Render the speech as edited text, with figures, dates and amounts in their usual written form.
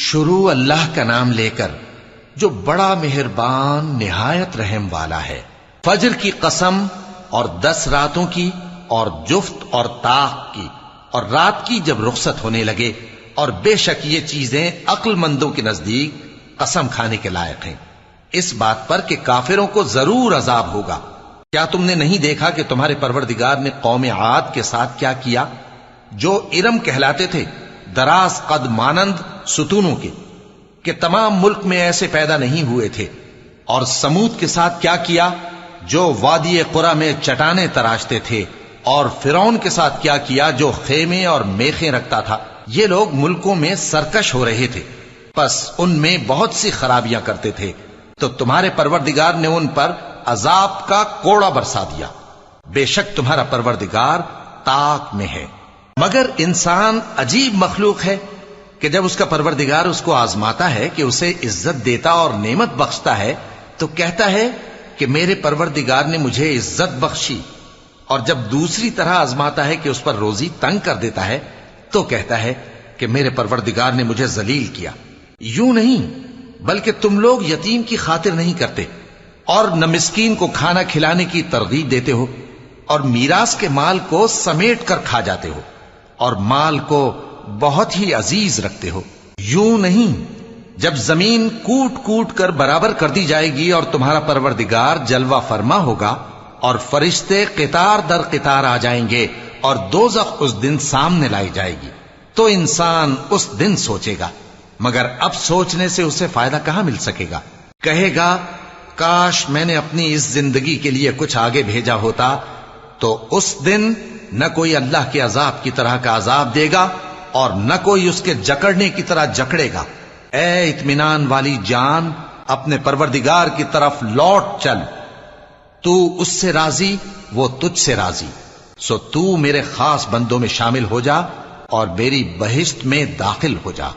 شروع اللہ کا نام لے کر جو بڑا مہربان نہایت رحم والا ہے۔ فجر کی قسم اور 10 راتوں کی اور جفت اور طاق کی اور رات کی جب رخصت ہونے لگے، اور بے شک یہ چیزیں عقل مندوں کے نزدیک قسم کھانے کے لائق ہیں، اس بات پر کہ کافروں کو ضرور عذاب ہوگا۔ کیا تم نے نہیں دیکھا کہ تمہارے پروردگار نے قوم عاد کے ساتھ کیا کیا، جو ارم کہلاتے تھے، دراز قد مانند ستونوں کے، کہ تمام ملک میں ایسے پیدا نہیں ہوئے تھے؟ اور سمود کے ساتھ کیا کیا، جو وادی قرا میں چٹانیں تراشتے تھے؟ اور فرعون کے ساتھ کیا کیا، جو خیمے اور میخیں رکھتا تھا؟ یہ لوگ ملکوں میں سرکش ہو رہے تھے، پس ان میں بہت سی خرابیاں کرتے تھے، تو تمہارے پروردگار نے ان پر عذاب کا کوڑا برسا دیا۔ بے شک تمہارا پروردگار طاق میں ہے۔ مگر انسان عجیب مخلوق ہے کہ جب اس کا پروردگار اس کو آزماتا ہے کہ اسے عزت دیتا اور نعمت بخشتا ہے تو کہتا ہے کہ میرے پروردگار نے مجھے عزت بخشی، اور جب دوسری طرح آزماتا ہے کہ اس پر روزی تنگ کر دیتا ہے تو کہتا ہے کہ میرے پروردگار نے مجھے ذلیل کیا۔ یوں نہیں، بلکہ تم لوگ یتیم کی خاطر نہیں کرتے، اور نہ مسکین کو کھانا کھلانے کی ترغیب دیتے ہو، اور میراث کے مال کو سمیٹ کر کھا جاتے ہو، اور مال کو بہت ہی عزیز رکھتے ہو۔ یوں نہیں، جب زمین کوٹ کوٹ کر برابر کر دی جائے گی اور تمہارا پروردگار جلوہ فرما ہوگا اور فرشتے قطار در قطار آ جائیں گے اور دوزخ اس دن سامنے لائی جائے گی، تو انسان اس دن سوچے گا، مگر اب سوچنے سے اسے فائدہ کہاں مل سکے گا؟ کہے گا کاش میں نے اپنی اس زندگی کے لیے کچھ آگے بھیجا ہوتا، تو اس دن نہ کوئی اللہ کے عذاب کی طرح کا عذاب دے گا اور نہ کوئی اس کے جکڑنے کی طرح جکڑے گا۔ اے اطمینان والی جان، اپنے پروردگار کی طرف لوٹ چل، تو اس سے راضی، وہ تجھ سے راضی، سو تو میرے خاص بندوں میں شامل ہو جا اور میری بہشت میں داخل ہو جا۔